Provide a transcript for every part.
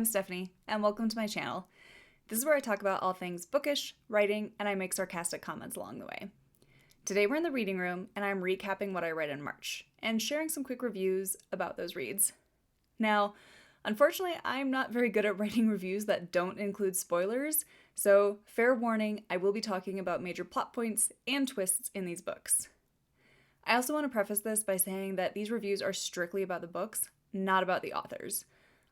I'm Stephanie, and welcome to my channel. This is where I talk about all things bookish, writing, and I make sarcastic comments along the way. Today we're in the reading room, and I'm recapping what I read in March, and sharing some quick reviews about those reads. Now, unfortunately, I'm not very good at writing reviews that don't include spoilers, so fair warning, I will be talking about major plot points and twists in these books. I also want to preface this by saying that these reviews are strictly about the books, not about the authors.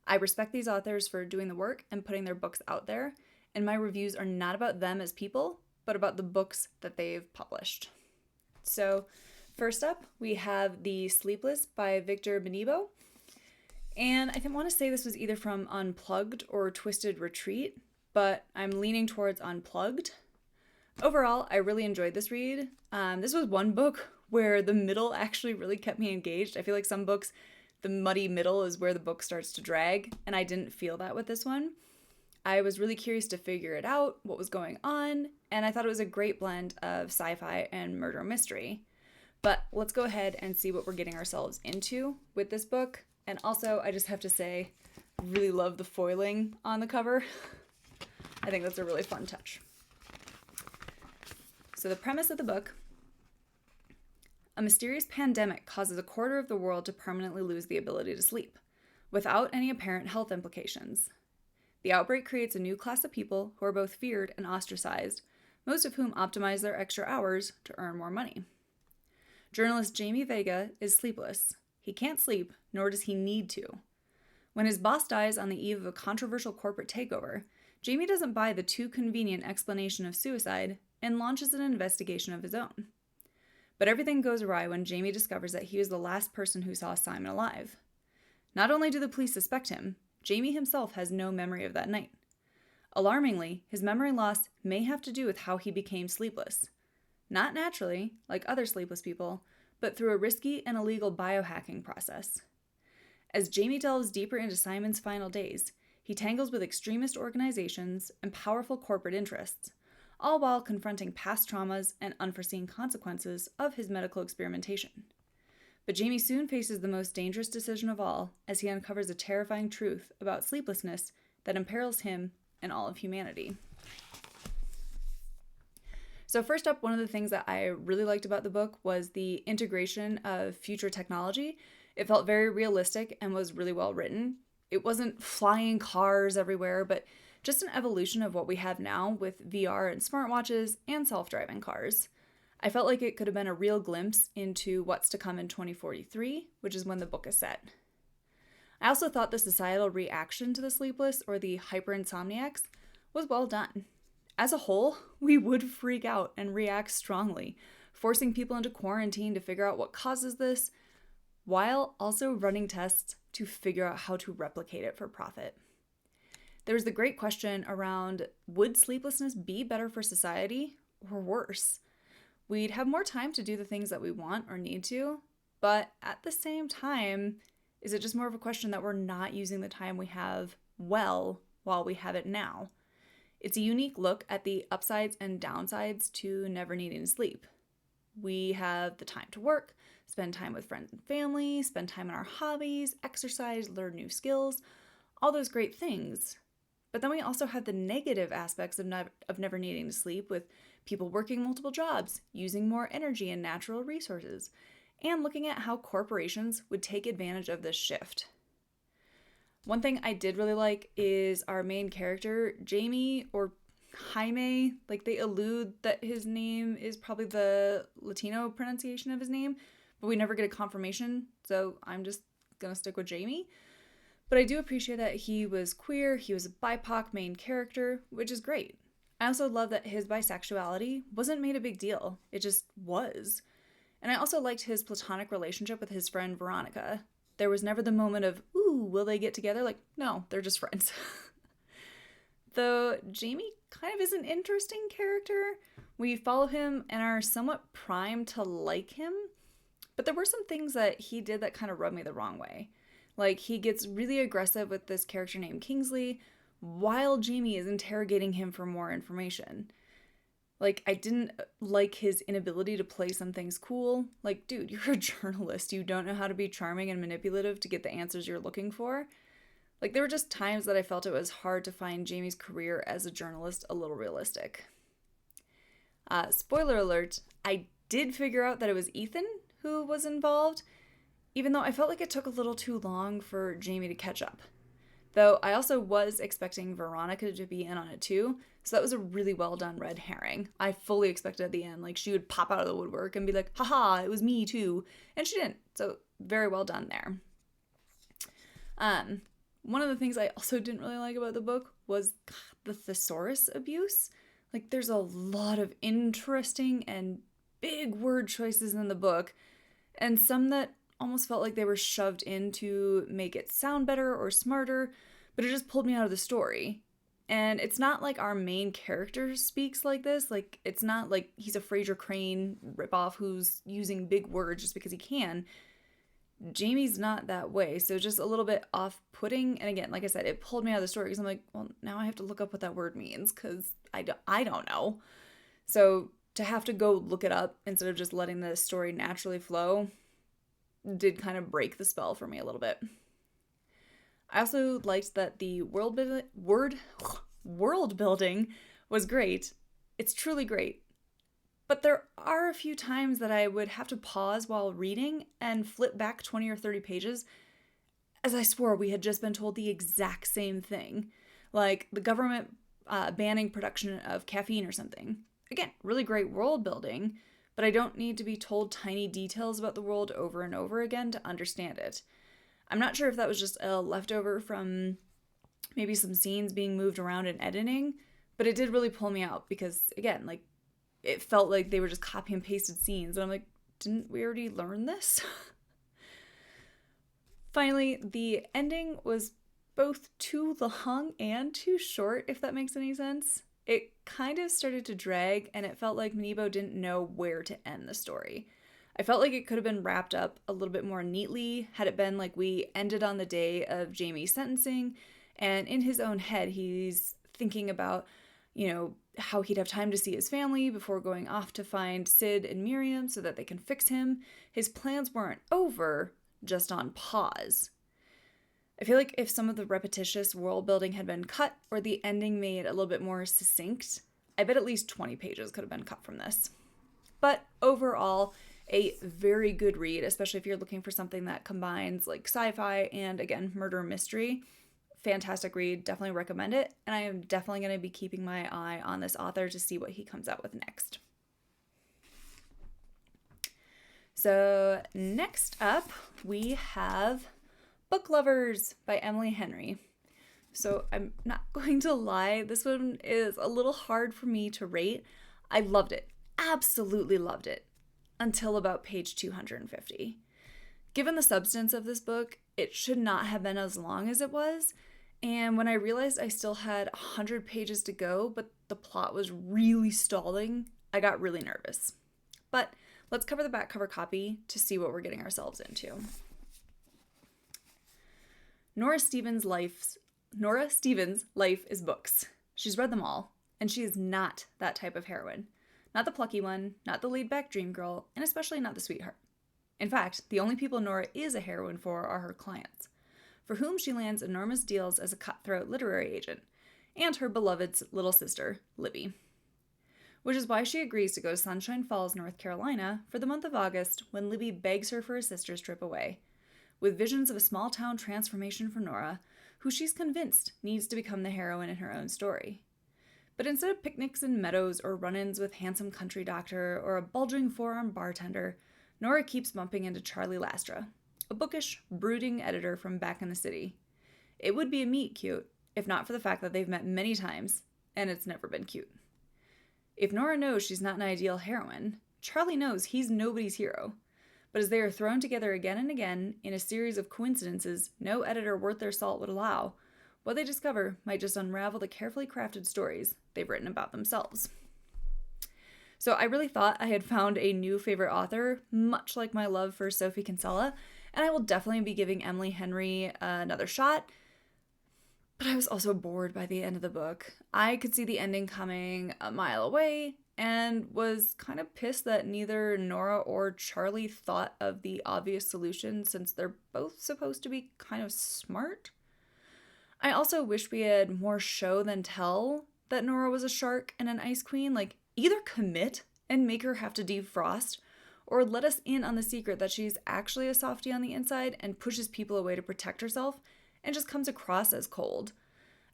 I respect these authors for doing the work and putting their books out there, and my reviews are not about them as people, but about the books that they've published. So, first up, we have the Sleepless by Victor Benibo, and I want to say this was either from Unplugged or Twisted Retreat, but I'm leaning towards Unplugged. Overall, I really enjoyed this read. This was one book where the middle actually really kept me engaged. I feel like some books, the muddy middle is where the book starts to drag, and I didn't feel that with this one. I was really curious to figure it out, what was going on, and I thought it was a great blend of sci-fi and murder mystery. But let's go ahead and see what we're getting ourselves into with this book. And also, I just have to say, I really love the foiling on the cover. I think that's a really fun touch. So the premise of the book: a mysterious pandemic causes a quarter of the world to permanently lose the ability to sleep, without any apparent health implications. The outbreak creates a new class of people who are both feared and ostracized, most of whom optimize their extra hours to earn more money. Journalist Jamie Vega is sleepless. He can't sleep, nor does he need to. When his boss dies on the eve of a controversial corporate takeover, Jamie doesn't buy the too convenient explanation of suicide and launches an investigation of his own. But everything goes awry when Jamie discovers that he was the last person who saw Simon alive. Not only do the police suspect him, Jamie himself has no memory of that night. Alarmingly, his memory loss may have to do with how he became sleepless. Not naturally, like other sleepless people, but through a risky and illegal biohacking process. As Jamie delves deeper into Simon's final days, he tangles with extremist organizations and powerful corporate interests, all while confronting past traumas and unforeseen consequences of his medical experimentation. But Jamie soon faces the most dangerous decision of all as he uncovers a terrifying truth about sleeplessness that imperils him and all of humanity. So first up, one of the things that I really liked about the book was the integration of future technology. It felt very realistic and was really well written. It wasn't flying cars everywhere, but just an evolution of what we have now with VR and smartwatches and self-driving cars. I felt like it could have been a real glimpse into what's to come in 2043, which is when the book is set. I also thought the societal reaction to the sleepless or the hyperinsomniacs was well done. As a whole, we would freak out and react strongly, forcing people into quarantine to figure out what causes this, while also running tests to figure out how to replicate it for profit. There was the great question around, would sleeplessness be better for society or worse? We'd have more time to do the things that we want or need to, but at the same time, is it just more of a question that we're not using the time we have well while we have it now? It's a unique look at the upsides and downsides to never needing to sleep. We have the time to work, spend time with friends and family, spend time on our hobbies, exercise, learn new skills, all those great things. But then we also have the negative aspects of never needing to sleep, with people working multiple jobs, using more energy and natural resources, and looking at how corporations would take advantage of this shift. One thing I did really like is our main character, Jamie, or Jaime, like they allude that his name is probably the Latino pronunciation of his name, but we never get a confirmation, so I'm just gonna stick with Jamie. But I do appreciate that he was queer, he was a BIPOC main character, which is great. I also love that his bisexuality wasn't made a big deal, it just was. And I also liked his platonic relationship with his friend Veronica. There was never the moment of, ooh, will they get together? Like, no, they're just friends. Though Jamie kind of is an interesting character. We follow him and are somewhat primed to like him, but there were some things that he did that kind of rubbed me the wrong way. Like, he gets really aggressive with this character named Kingsley while Jamie is interrogating him for more information. Like, I didn't like his inability to play some things cool. Like, dude, you're a journalist. You don't know how to be charming and manipulative to get the answers you're looking for. Like, there were just times that I felt it was hard to find Jamie's career as a journalist a little realistic. Spoiler alert, I did figure out that it was Ethan who was involved, even though I felt like it took a little too long for Jamie to catch up. Though I also was expecting Veronica to be in on it too, so that was a really well done red herring. I fully expected at the end, like, she would pop out of the woodwork and be like, haha, it was me too. And she didn't, so very well done there. One of the things I also didn't really like about the book was the thesaurus abuse. Like, there's a lot of interesting and big word choices in the book, and some that almost felt like they were shoved in to make it sound better or smarter, but it just pulled me out of the story. And it's not like our main character speaks like this. Like, it's not like he's a Fraser Crane ripoff who's using big words just because he can. Jamie's not that way, so just a little bit off-putting. And again, like I said, it pulled me out of the story because I'm like, well, now I have to look up what that word means because I don't know. So to have to go look it up instead of just letting the story naturally flow did kind of break the spell for me a little bit. I also liked that the world building was great. It's truly great. But there are a few times that I would have to pause while reading and flip back 20 or 30 pages, as I swore we had just been told the exact same thing. Like the government banning production of caffeine or something. Again, really great world building, but I don't need to be told tiny details about the world over and over again to understand it. I'm not sure if that was just a leftover from maybe some scenes being moved around in editing, but it did really pull me out because, again, like, it felt like they were just copy and pasted scenes. And I'm like, didn't we already learn this? Finally, the ending was both too long and too short, if that makes any sense. It kind of started to drag, and it felt like Manibo didn't know where to end the story. I felt like it could have been wrapped up a little bit more neatly had it been like we ended on the day of Jamie's sentencing, and in his own head, he's thinking about, how he'd have time to see his family before going off to find Sid and Miriam so that they can fix him. His plans weren't over, just on pause. I feel like if some of the repetitious world building had been cut or the ending made a little bit more succinct, I bet at least 20 pages could have been cut from this. But overall, a very good read, especially if you're looking for something that combines like sci-fi and, again, murder mystery. Fantastic read, definitely recommend it, and I am definitely going to be keeping my eye on this author to see what he comes out with next. So next up, we have Book Lovers by Emily Henry. So I'm not going to lie, this one is a little hard for me to rate. I loved it, absolutely loved it, until about page 250. Given the substance of this book, it should not have been as long as it was. And when I realized I still had 100 pages to go, but the plot was really stalling, I got really nervous. But let's cover the back cover copy to see what we're getting ourselves into. Nora Stevens' life is books. She's read them all, and she is not that type of heroine. Not the plucky one, not the laid-back dream girl, and especially not the sweetheart. In fact, the only people Nora is a heroine for are her clients, for whom she lands enormous deals as a cutthroat literary agent, and her beloved little sister, Libby. Which is why she agrees to go to Sunshine Falls, North Carolina, for the month of August, when Libby begs her for a sister's trip away, with visions of a small-town transformation for Nora, who she's convinced needs to become the heroine in her own story. But instead of picnics in meadows or run-ins with handsome country doctor or a bulging four-armed bartender, Nora keeps bumping into Charlie Lastra, a bookish, brooding editor from back in the city. It would be a meet cute, if not for the fact that they've met many times, and it's never been cute. If Nora knows she's not an ideal heroine, Charlie knows he's nobody's hero. But as they are thrown together again and again in a series of coincidences no editor worth their salt would allow, what they discover might just unravel the carefully crafted stories they've written about themselves. So I really thought I had found a new favorite author, much like my love for Sophie Kinsella, and I will definitely be giving Emily Henry another shot. But I was also bored by the end of the book. I could see the ending coming a mile away and was kind of pissed that neither Nora or Charlie thought of the obvious solution since they're both supposed to be kind of smart. I also wish we had more show than tell that Nora was a shark and an ice queen. Like, either commit and make her have to defrost, or let us in on the secret that she's actually a softie on the inside and pushes people away to protect herself and just comes across as cold.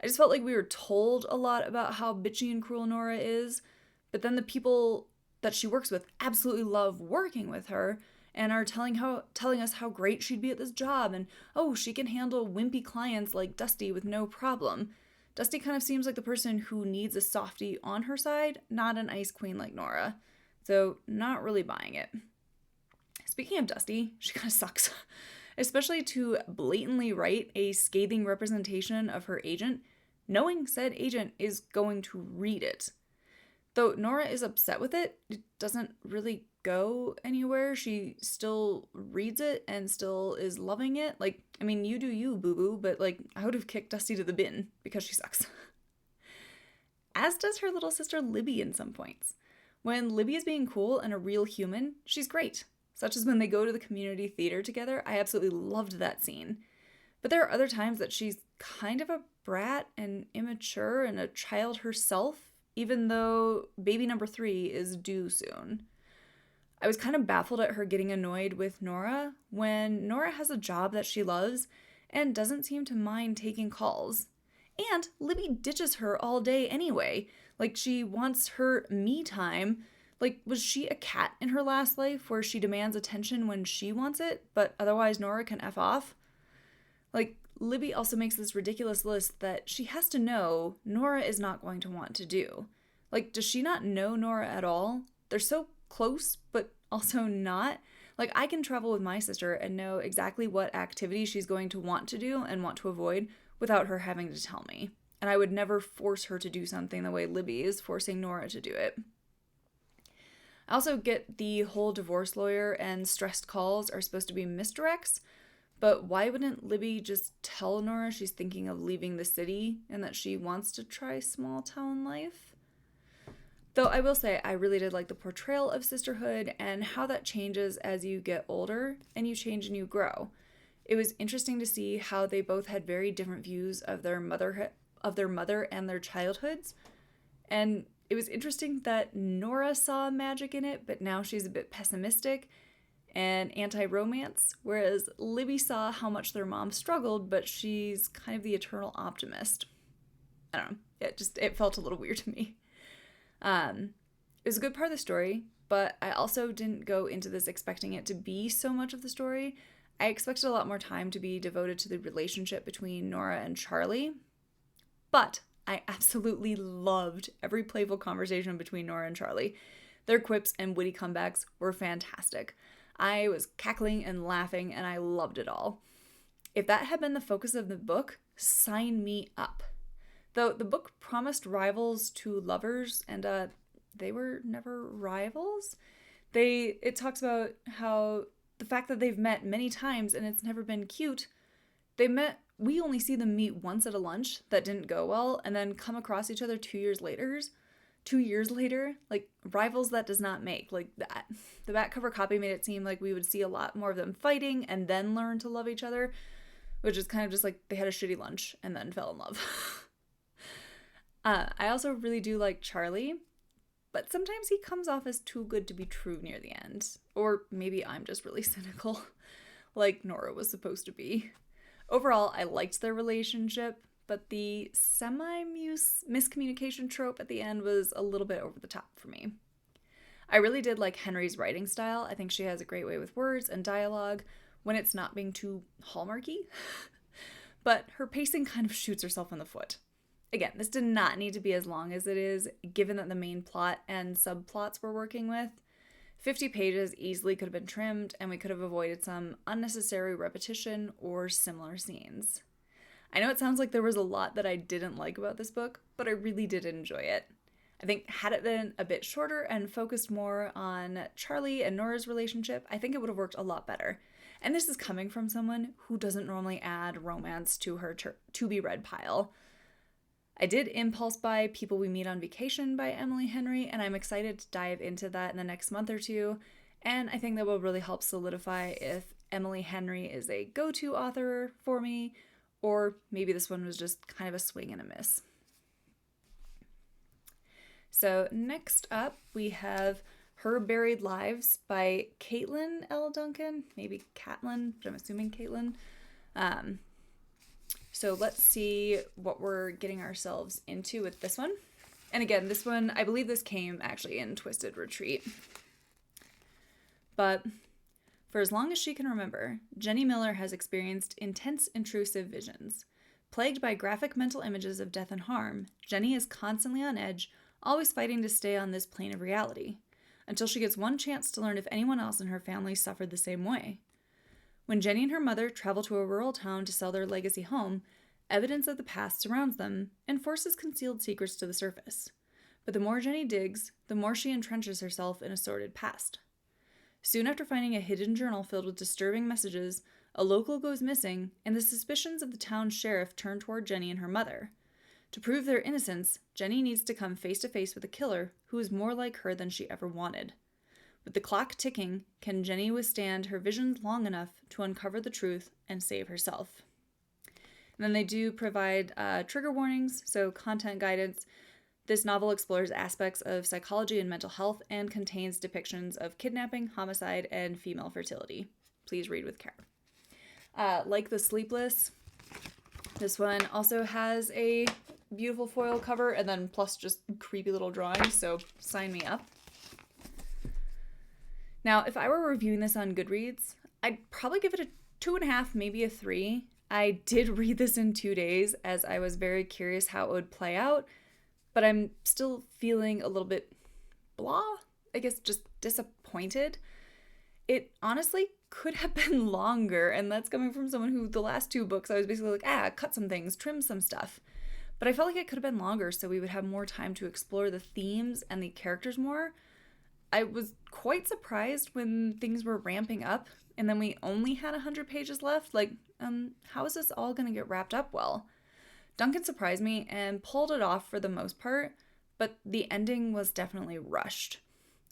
I just felt like we were told a lot about how bitchy and cruel Nora is, but then the people that she works with absolutely love working with her and are telling us how great she'd be at this job, and oh, she can handle wimpy clients like Dusty with no problem. Dusty kind of seems like the person who needs a softie on her side, not an ice queen like Nora. So, not really buying it. Speaking of Dusty, she kind of sucks. Especially to blatantly write a scathing representation of her agent, knowing said agent is going to read it. Though Nora is upset with it, it doesn't really go anywhere. She still reads it and still is loving it. Like, I mean, you do you, boo-boo, but like, I would have kicked Dusty to the bin because she sucks. As does her little sister Libby in some points. When Libby is being cool and a real human, she's great. Such as when they go to the community theater together. I absolutely loved that scene. But there are other times that she's kind of a brat and immature and a child herself, even though baby number 3 is due soon. I was kind of baffled at her getting annoyed with Nora when Nora has a job that she loves and doesn't seem to mind taking calls. And Libby ditches her all day anyway. Like, she wants her me time. Like, was she a cat in her last life where she demands attention when she wants it, but otherwise Nora can F off? Like, Libby also makes this ridiculous list that she has to know Nora is not going to want to do. Like, does she not know Nora at all? They're so close, but also not. Like, I can travel with my sister and know exactly what activity she's going to want to do and want to avoid without her having to tell me. And I would never force her to do something the way Libby is forcing Nora to do it. I also get the whole divorce lawyer and stressed calls are supposed to be misdirects, but why wouldn't Libby just tell Nora she's thinking of leaving the city and that she wants to try small town life? Though I will say I really did like the portrayal of sisterhood and how that changes as you get older and you change and you grow. It was interesting to see how they both had very different views of their mother and their childhoods. And it was interesting that Nora saw magic in it, but now she's a bit pessimistic and anti-romance, whereas Libby saw how much their mom struggled, but she's kind of the eternal optimist. I don't know. It felt a little weird to me. It was a good part of the story, but I also didn't go into this expecting it to be so much of the story. I expected a lot more time to be devoted to the relationship between Nora and Charlie, but I absolutely loved every playful conversation between Nora and Charlie. Their quips and witty comebacks were fantastic. I was cackling and laughing, and I loved it all. If that had been the focus of the book, sign me up. Though the book promised rivals to lovers, and they were never rivals. It talks about how the fact that they've met many times and it's never been cute. We only see them meet once at a lunch that didn't go well and then come across each other 2 years later. 2 years later, like, rivals that does not make. Like, that. The back cover copy made it seem like we would see a lot more of them fighting and then learn to love each other, which is kind of just like they had a shitty lunch and then fell in love. I also really do like Charlie, but sometimes he comes off as too good to be true near the end. Or maybe I'm just really cynical, like Nora was supposed to be. Overall, I liked their relationship, but the semi-miscommunication trope at the end was a little bit over the top for me. I really did like Henry's writing style. I think she has a great way with words and dialogue when it's not being too hallmarky. But her pacing kind of shoots herself in the foot. Again, this did not need to be as long as it is, given that the main plot and subplots we're working with. 50 pages easily could have been trimmed, and we could have avoided some unnecessary repetition or similar scenes. I know it sounds like there was a lot that I didn't like about this book, but I really did enjoy it. I think had it been a bit shorter and focused more on Charlie and Nora's relationship, I think it would have worked a lot better. And this is coming from someone who doesn't normally add romance to her to-be-read pile. I did impulse buy People We Meet on Vacation by Emily Henry, and I'm excited to dive into that in the next month or two, and I think that will really help solidify if Emily Henry is a go-to author for me, Or maybe this one was just kind of a swing and a miss. So next up, we have Her Buried Lives by Katlyn L. Duncan. Maybe Katlyn, but I'm assuming Katlyn. So let's see what we're getting ourselves into with this one. And again, this one, I believe this came actually in Twisted Retreat. But for as long as she can remember, Jenny Miller has experienced intense, intrusive visions. Plagued by graphic mental images of death and harm, Jenny is constantly on edge, always fighting to stay on this plane of reality, until she gets one chance to learn if anyone else in her family suffered the same way. When Jenny and her mother travel to a rural town to sell their legacy home, evidence of the past surrounds them and forces concealed secrets to the surface. But the more Jenny digs, the more she entrenches herself in a sordid past. Soon after finding a hidden journal filled with disturbing messages, a local goes missing, and the suspicions of the town's sheriff turn toward Jenny and her mother. To prove their innocence, Jenny needs to come face to face with a killer who is more like her than she ever wanted. With the clock ticking, can Jenny withstand her visions long enough to uncover the truth and save herself? And then they do provide trigger warnings, so content guidance. This novel explores aspects of psychology and mental health and contains depictions of kidnapping, homicide, and female fertility. Please read with care. Like the Sleepless, this one also has a beautiful foil cover and then plus just creepy little drawings, so sign me up. Now, if I were reviewing this on Goodreads, I'd probably give it a 2.5, maybe a 3. I did read this in 2 days as I was very curious how it would play out, but I'm still feeling a little bit blah, I guess just disappointed. It honestly could have been longer, and that's coming from someone who the last 2 books I was basically like, cut some things, trim some stuff. But I felt like it could have been longer so we would have more time to explore the themes and the characters more. I was quite surprised when things were ramping up and then we only had 100 pages left. Like, how is this all going to get wrapped up well? Duncan surprised me and pulled it off for the most part, but the ending was definitely rushed.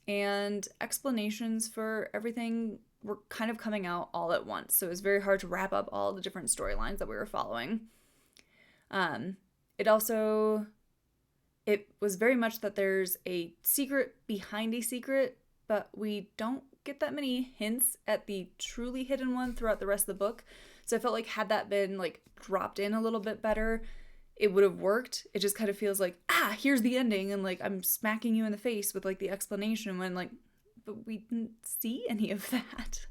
And explanations for everything were kind of coming out all at once, so it was very hard to wrap up all the different storylines that we were following. It was very much that there's a secret behind a secret, but we don't get that many hints at the truly hidden one throughout the rest of the book. So I felt like had that been like dropped in a little bit better, it would have worked. It just kind of feels like, here's the ending, and like I'm smacking you in the face with like the explanation when like, but we didn't see any of that.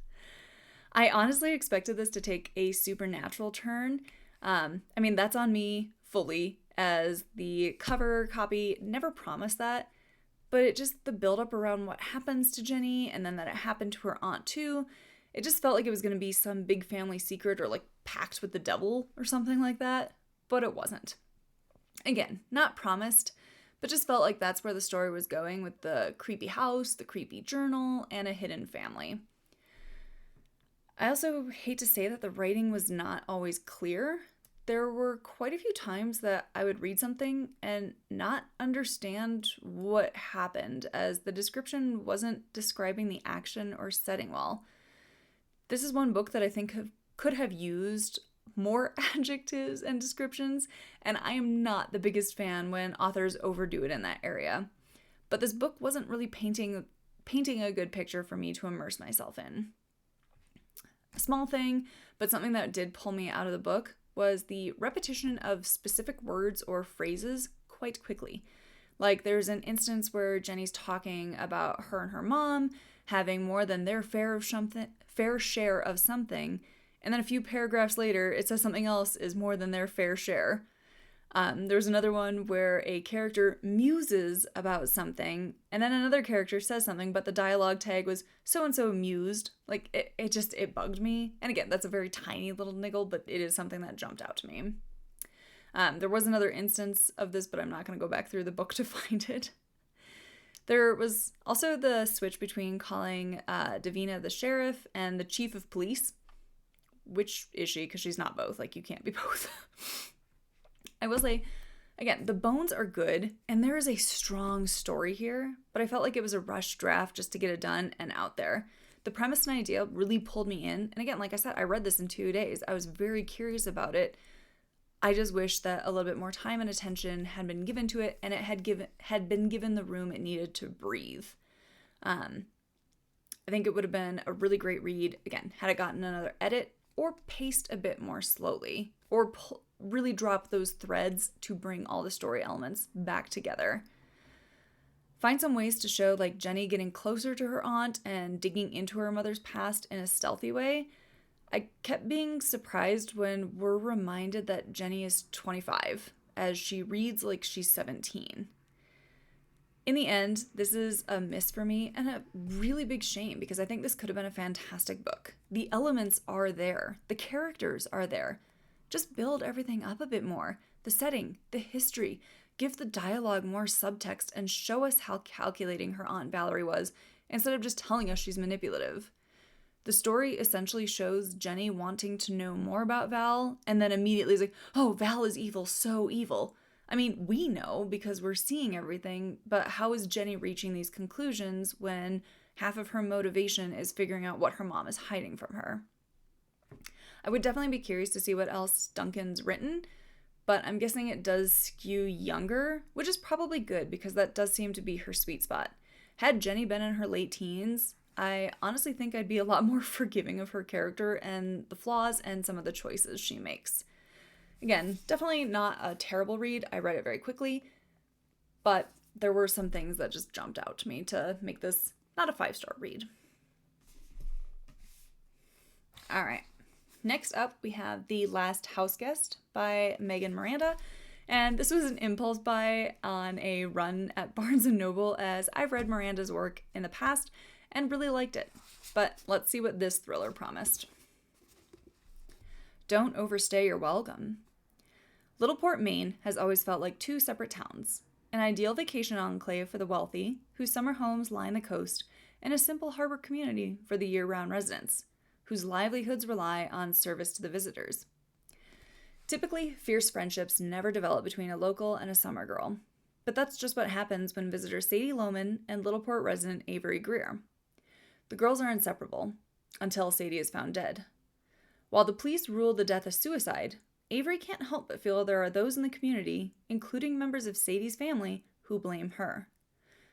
I honestly expected this to take a supernatural turn. That's on me fully, as the cover copy never promised that, but it just, the buildup around what happens to Jenny and then that it happened to her aunt too, it just felt like it was going to be some big family secret or like pact with the devil or something like that, but it wasn't. Again, not promised, but just felt like that's where the story was going with the creepy house, the creepy journal, and a hidden family. I also hate to say that the writing was not always clear. There were quite a few times that I would read something and not understand what happened, as the description wasn't describing the action or setting well. This is one book that I think could have used more adjectives and descriptions, and I am not the biggest fan when authors overdo it in that area. But this book wasn't really painting a good picture for me to immerse myself in. A small thing, but something that did pull me out of the book, was the repetition of specific words or phrases quite quickly. Like there's an instance where Jenny's talking about her and her mom having more than their fair share of something, and then a few paragraphs later it says something else is more than their fair share. There's another one where a character muses about something, and then another character says something, but the dialogue tag was so-and-so mused. Like, it bugged me. And again, that's a very tiny little niggle, but it is something that jumped out to me. There was another instance of this, but I'm not going to go back through the book to find it. There was also the switch between calling Davina the sheriff and the chief of police. Which is she? Because she's not both. Like, you can't be both. I will say, again, the bones are good, and there is a strong story here, but I felt like it was a rushed draft just to get it done and out there. The premise and idea really pulled me in, and again, like I said, I read this in 2 days. I was very curious about it, I just wish that a little bit more time and attention had been given to it, and it had been given the room it needed to breathe. I think it would have been a really great read, again, had it gotten another edit or paced a bit more slowly, or really drop those threads to bring all the story elements back together. Find some ways to show like Jenny getting closer to her aunt and digging into her mother's past in a stealthy way. I kept being surprised when we're reminded that Jenny is 25, as she reads like she's 17. In the end, this is a miss for me and a really big shame, because I think this could have been a fantastic book. The elements are there. The characters are there. Just build everything up a bit more. The setting, the history, give the dialogue more subtext, and show us how calculating her Aunt Valerie was, instead of just telling us she's manipulative. The story essentially shows Jenny wanting to know more about Val, and then immediately is like, oh, Val is evil, so evil. I mean, we know because we're seeing everything, but how is Jenny reaching these conclusions when half of her motivation is figuring out what her mom is hiding from her? I would definitely be curious to see what else Duncan's written, but I'm guessing it does skew younger, which is probably good because that does seem to be her sweet spot. Had Jenny been in her late teens, I honestly think I'd be a lot more forgiving of her character and the flaws and some of the choices she makes. Again, definitely not a terrible read. I read it very quickly, but there were some things that just jumped out to me to make this not a 5-star read. All right. Next up, we have The Last Houseguest by Miranda. And this was an impulse buy on a run at Barnes & Noble, as I've read Miranda's work in the past and really liked it. But let's see what this thriller promised. Don't overstay your welcome. Littleport, Maine has always felt like two separate towns, an ideal vacation enclave for the wealthy, whose summer homes line the coast, and a simple harbor community for the year-round residents, whose livelihoods rely on service to the visitors. Typically, fierce friendships never develop between a local and a summer girl, but that's just what happens when visitor Sadie Lohman and Littleport resident Avery Greer. The girls are inseparable, until Sadie is found dead. While the police rule the death a suicide, Avery can't help but feel there are those in the community, including members of Sadie's family, who blame her.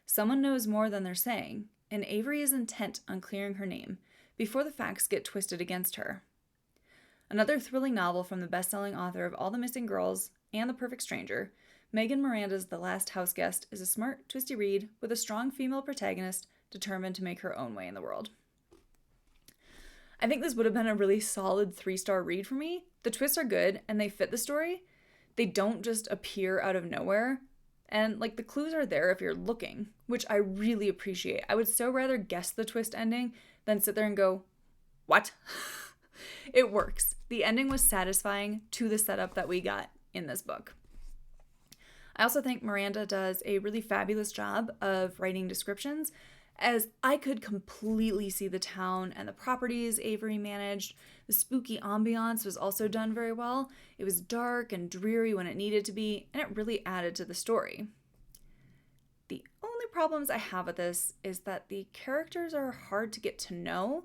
Someone knows more than they're saying, and Avery is intent on clearing her name before the facts get twisted against her. Another thrilling novel from the best-selling author of All the Missing Girls and The Perfect Stranger, Miranda's The Last Houseguest is a smart, twisty read with a strong female protagonist determined to make her own way in the world. I think this would have been a really solid 3-star read for me. The twists are good and they fit the story. They don't just appear out of nowhere. And like the clues are there if you're looking, which I really appreciate. I would so rather guess the twist ending than sit there and go, what? It works. The ending was satisfying to the setup that we got in this book. I also think Miranda does a really fabulous job of writing descriptions, as I could completely see the town and the properties Avery managed. The spooky ambiance was also done very well. It was dark and dreary when it needed to be, and it really added to the story. The only problems I have with this is that the characters are hard to get to know.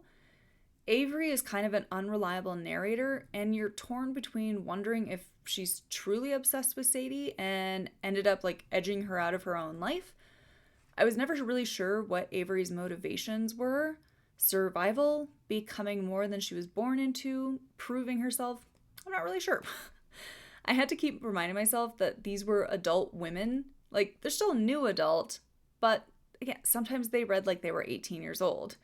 Avery is kind of an unreliable narrator, and you're torn between wondering if she's truly obsessed with Sadie and ended up like edging her out of her own life. I was never really sure what Avery's motivations were. Survival, becoming more than she was born into, proving herself. I'm not really sure. I had to keep reminding myself that these were adult women. Like, they're still new adult, but again, sometimes they read like they were 18 years old.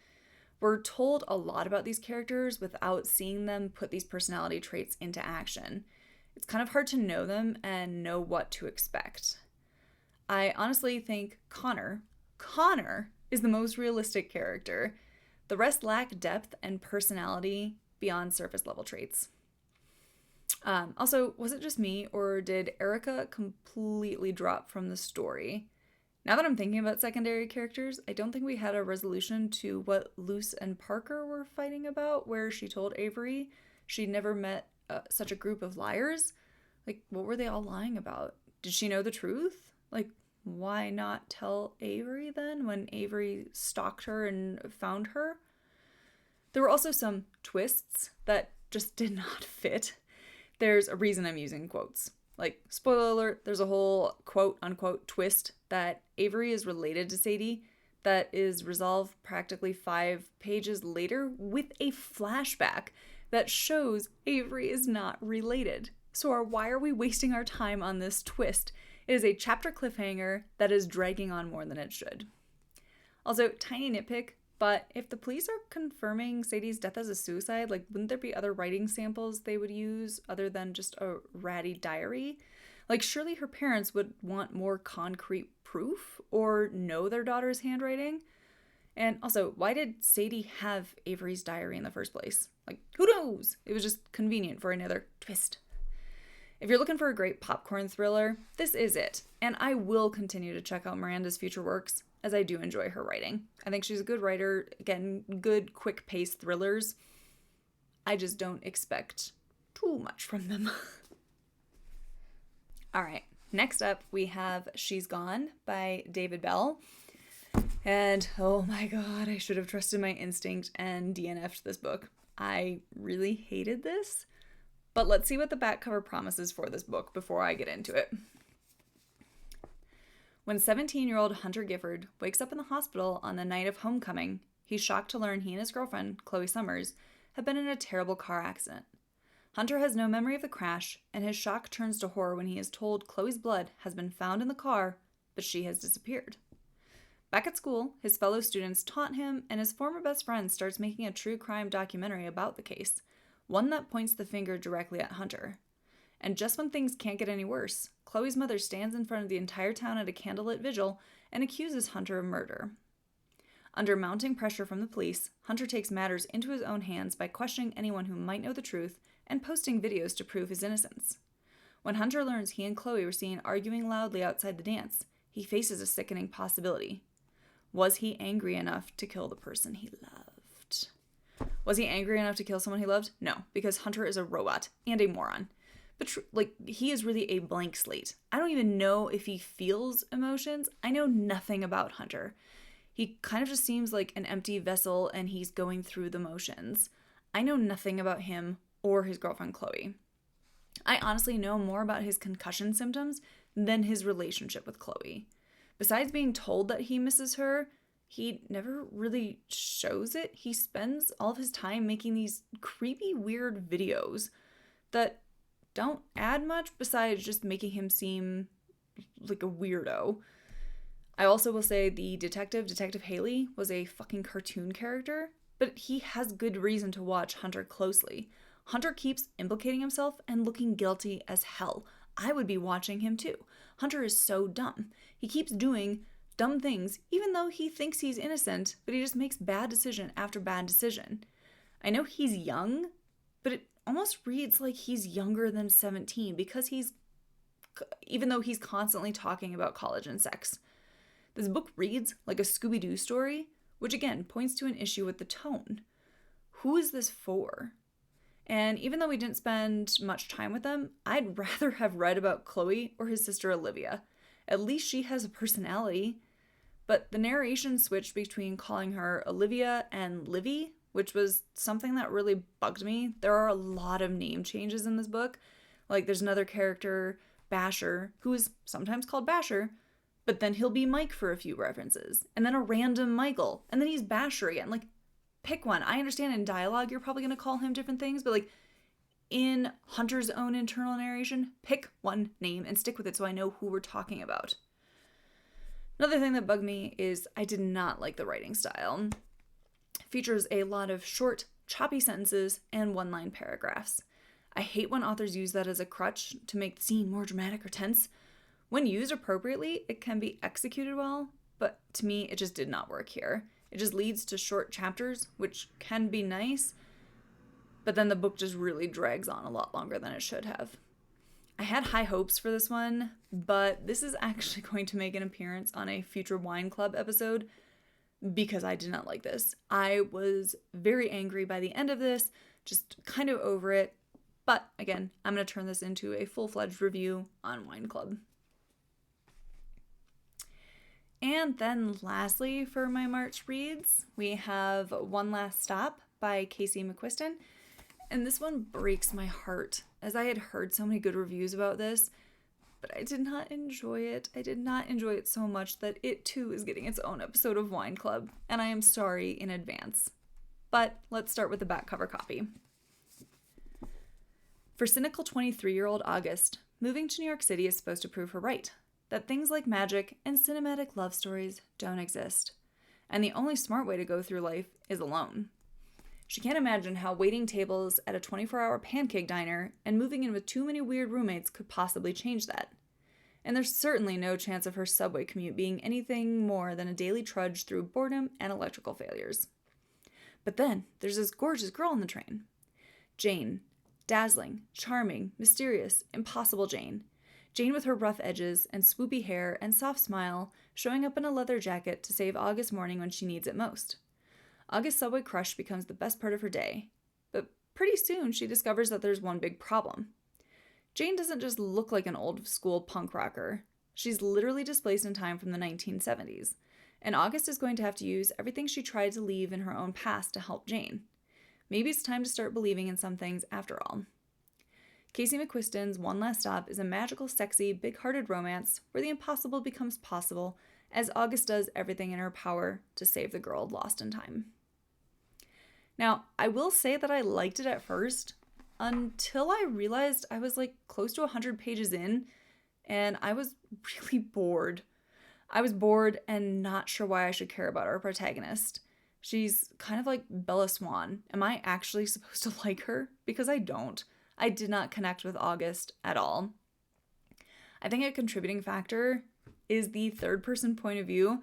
We're told a lot about these characters without seeing them put these personality traits into action. It's kind of hard to know them and know what to expect. I honestly think Connor is the most realistic character. The rest lack depth and personality beyond surface level traits. Also, was it just me, or did Erica completely drop from the story? Now that I'm thinking about secondary characters, I don't think we had a resolution to what Luce and Parker were fighting about, where she told Avery she'd never met such a group of liars. Like, what were they all lying about? Did she know the truth? Like, why not tell Avery then when Avery stalked her and found her? There were also some twists that just did not fit. There's a reason I'm using quotes. Like, spoiler alert, there's a whole quote-unquote twist that Avery is related to Sadie that is resolved practically 5 pages later with a flashback that shows Avery is not related. So why are we wasting our time on this twist? It is a chapter cliffhanger that is dragging on more than it should. Also, tiny nitpick, but if the police are confirming Sadie's death as a suicide, like, wouldn't there be other writing samples they would use other than just a ratty diary? Like, surely her parents would want more concrete proof or know their daughter's handwriting. And also, why did Sadie have Avery's diary in the first place? Like, who knows? It was just convenient for another twist. If you're looking for a great popcorn thriller, this is it. And I will continue to check out Miranda's future works, as I do enjoy her writing. I think she's a good writer. Again, good, quick-paced thrillers. I just don't expect too much from them. All right, next up we have She's Gone by David Bell. And oh my god, I should have trusted my instinct and DNF'd this book. I really hated this, but let's see what the back cover promises for this book before I get into it. When 17-year-old Hunter Gifford wakes up in the hospital on the night of homecoming, he's shocked to learn he and his girlfriend, Chloe Summers, have been in a terrible car accident. Hunter has no memory of the crash, and his shock turns to horror when he is told Chloe's blood has been found in the car, but she has disappeared. Back at school, his fellow students taunt him, and his former best friend starts making a true crime documentary about the case, one that points the finger directly at Hunter. And just when things can't get any worse, Chloe's mother stands in front of the entire town at a candlelit vigil and accuses Hunter of murder. Under mounting pressure from the police, Hunter takes matters into his own hands by questioning anyone who might know the truth and posting videos to prove his innocence. When Hunter learns he and Chloe were seen arguing loudly outside the dance, he faces a sickening possibility. Was he angry enough to kill the person he loved? Was he angry enough to kill someone he loved? No, because Hunter is a robot and a moron. But he is really a blank slate. I don't even know if he feels emotions. I know nothing about Hunter. He kind of just seems like an empty vessel and he's going through the motions. I know nothing about him or his girlfriend Chloe. I honestly know more about his concussion symptoms than his relationship with Chloe. Besides being told that he misses her, he never really shows it. He spends all of his time making these creepy, weird videos that don't add much besides just making him seem like a weirdo. I also will say the Detective Haley, was a fucking cartoon character, but he has good reason to watch Hunter closely. Hunter keeps implicating himself and looking guilty as hell. I would be watching him too. Hunter is so dumb. He keeps doing dumb things, even though he thinks he's innocent, but he just makes bad decision after bad decision. I know he's young, but it almost reads like he's younger than 17 because even though he's constantly talking about college and sex. This book reads like a Scooby-Doo story, which again points to an issue with the tone. Who is this for? And even though we didn't spend much time with them, I'd rather have read about Chloe or his sister Olivia. At least she has a personality. But the narration switched between calling her Olivia and Livy, which was something that really bugged me. There are a lot of name changes in this book. Like, there's another character, Basher, who is sometimes called Basher, but then he'll be Mike for a few references. And then a random Michael. And then he's Basher again. Like, pick one. I understand in dialogue you're probably going to call him different things, but like, in Hunter's own internal narration, pick one name and stick with it so I know who we're talking about. Another thing that bugged me is I did not like the writing style. It features a lot of short, choppy sentences and one-line paragraphs. I hate when authors use that as a crutch to make the scene more dramatic or tense. When used appropriately, it can be executed well, but to me, it just did not work here. It just leads to short chapters, which can be nice, but then the book just really drags on a lot longer than it should have. I had high hopes for this one, but this is actually going to make an appearance on a future Wine Club episode because I did not like this. I was very angry by the end of this, just kind of over it, but again, I'm going to turn this into a full-fledged review on Wine Club. And then lastly, for my March reads, we have One Last Stop by Casey McQuiston. And this one breaks my heart as I had heard so many good reviews about this, but I did not enjoy it. I did not enjoy it so much that it too is getting its own episode of Wine Club, and I am sorry in advance. But let's start with the back cover copy. For cynical 23-year-old August, moving to New York City is supposed to prove her right, that things like magic and cinematic love stories don't exist, and the only smart way to go through life is alone. She can't imagine how waiting tables at a 24-hour pancake diner and moving in with too many weird roommates could possibly change that. And there's certainly no chance of her subway commute being anything more than a daily trudge through boredom and electrical failures. But then there's this gorgeous girl on the train. Jane. Dazzling, charming, mysterious, impossible Jane. Jane with her rough edges and swoopy hair and soft smile, showing up in a leather jacket to save August's morning when she needs it most. August's subway crush becomes the best part of her day, but pretty soon she discovers that there's one big problem. Jane doesn't just look like an old-school punk rocker. She's literally displaced in time from the 1970s, and August is going to have to use everything she tried to leave in her own past to help Jane. Maybe it's time to start believing in some things after all. Casey McQuiston's One Last Stop is a magical, sexy, big-hearted romance where the impossible becomes possible as August does everything in her power to save the girl lost in time. Now, I will say that I liked it at first until I realized I was close to 100 pages in and I was really bored. I was bored and not sure why I should care about our protagonist. She's kind of like Bella Swan. Am I actually supposed to like her? Because I don't. I did not connect with August at all. I think a contributing factor is the third-person point of view,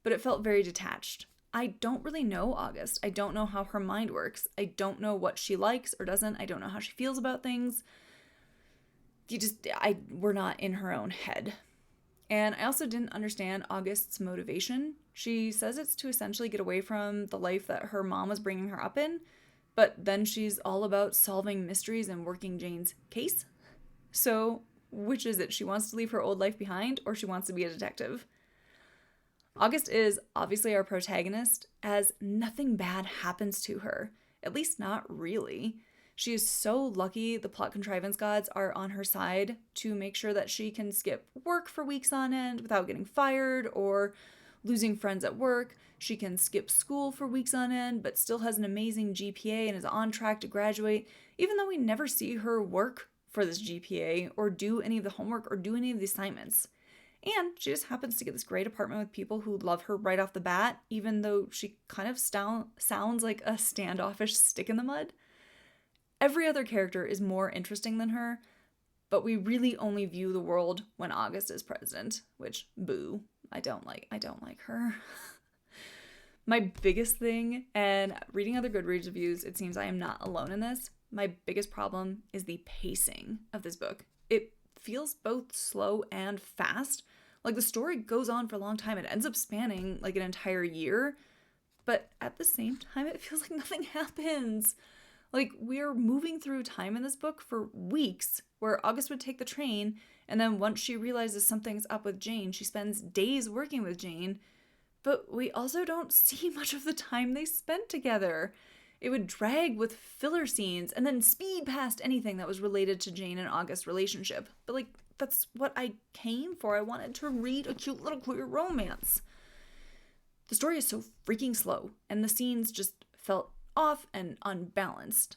but it felt very detached. I don't really know August. I don't know how her mind works. I don't know what she likes or doesn't. I don't know how she feels about things. We're not in her own head. And I also didn't understand August's motivation. She says it's to essentially get away from the life that her mom was bringing her up in, but then she's all about solving mysteries and working Jane's case. So, which is it? She wants to leave her old life behind, or she wants to be a detective? August is obviously our protagonist, as nothing bad happens to her. At least not really. She is so lucky the plot contrivance gods are on her side to make sure that she can skip work for weeks on end without getting fired or losing friends at work. She can skip school for weeks on end but still has an amazing GPA and is on track to graduate, even though we never see her work for this GPA or do any of the homework or do any of the assignments. And she just happens to get this great apartment with people who love her right off the bat, even though she kind of sounds like a standoffish stick in the mud. Every other character is more interesting than her, but we really only view the world when August is president, which, boo, I don't like her. My biggest thing, and reading other Goodreads reviews, it seems I am not alone in this, my biggest problem is the pacing of this book. It feels both slow and fast. The story goes on for a long time. It ends up spanning an entire year, but at the same time, it feels like nothing happens. We're moving through time in this book for weeks, where August would take the train, and then once she realizes something's up with Jane, she spends days working with Jane, but we also don't see much of the time they spent together. It would drag with filler scenes and then speed past anything that was related to Jane and August's relationship. But that's what I came for. I wanted to read a cute little queer romance. The story is so freaking slow, and the scenes just felt off and unbalanced.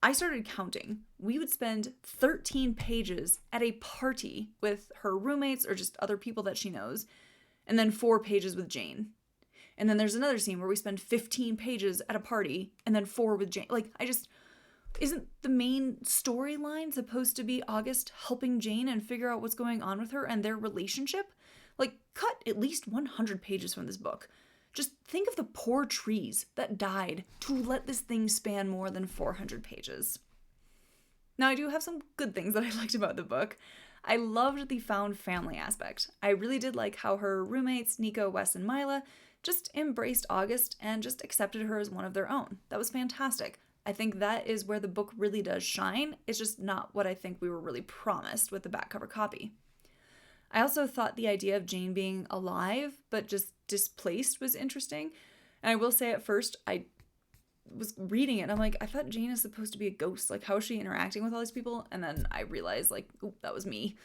I started counting. We would spend 13 pages at a party with her roommates or just other people that she knows, and then 4 pages with Jane. And then there's another scene where we spend 15 pages at a party and then 4 with Jane. Isn't the main storyline supposed to be August helping Jane and figure out what's going on with her and their relationship? Cut at least 100 pages from this book. Just think of the poor trees that died to let this thing span more than 400 pages. Now, I do have some good things that I liked about the book. I loved the found family aspect. I really did like how her roommates, Nico, Wes, and Mila, just embraced August and just accepted her as one of their own. That was fantastic. I think that is where the book really does shine. It's just not what I think we were really promised with the back cover copy. I also thought the idea of Jane being alive but just displaced was interesting. And I will say at first, I was reading it and I'm like, I thought Jane is supposed to be a ghost. Like, how is she interacting with all these people? And then I realized, like, oh, that was me.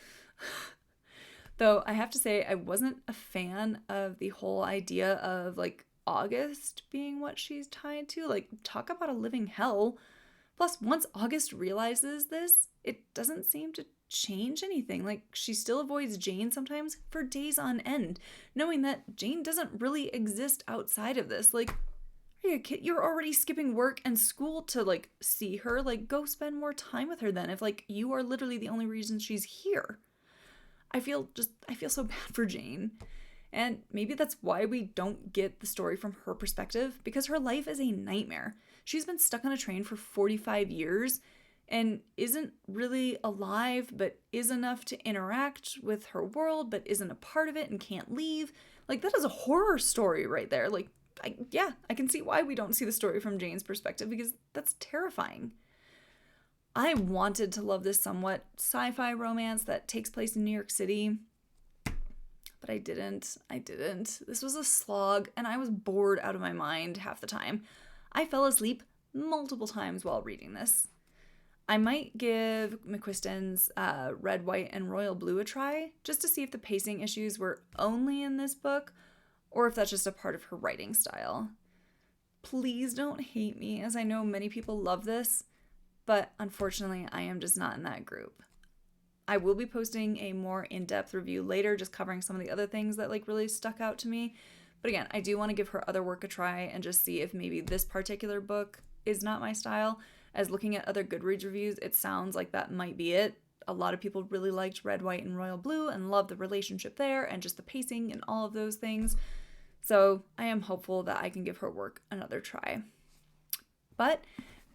Though I have to say, I wasn't a fan of the whole idea of, like, August being what she's tied to. Like, talk about a living hell. Plus, once August realizes this, it doesn't seem to change anything. Like, she still avoids Jane sometimes for days on end, knowing that Jane doesn't really exist outside of this. Like, are you a kid? You're already skipping work and school to, like, see her. Like, go spend more time with her then if, like, you are literally the only reason she's here. I feel so bad for Jane. And maybe that's why we don't get the story from her perspective, because her life is a nightmare. She's been stuck on a train for 45 years and isn't really alive, but is enough to interact with her world, but isn't a part of it and can't leave. Like, that is a horror story right there. Like, I can see why we don't see the story from Jane's perspective, because that's terrifying. I wanted to love this somewhat sci-fi romance that takes place in New York City, but I didn't. This was a slog, and I was bored out of my mind half the time. I fell asleep multiple times while reading this. I might give McQuiston's Red, White, and Royal Blue a try, just to see if the pacing issues were only in this book, or if that's just a part of her writing style. Please don't hate me, as I know many people love this, but unfortunately I am just not in that group. I will be posting a more in-depth review later, just covering some of the other things that, like, really stuck out to me. But again, I do want to give her other work a try and just see if maybe this particular book is not my style. As looking at other Goodreads reviews, it sounds like that might be it. A lot of people really liked Red, White, and Royal Blue and loved the relationship there and just the pacing and all of those things. So I am hopeful that I can give her work another try. But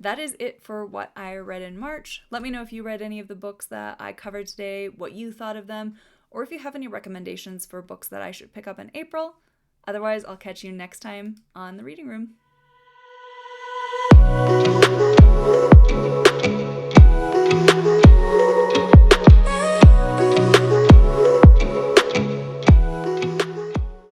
that is it for what I read in March. Let me know if you read any of the books that I covered today, what you thought of them, or if you have any recommendations for books that I should pick up in April. Otherwise, I'll catch you next time on The Reading Room.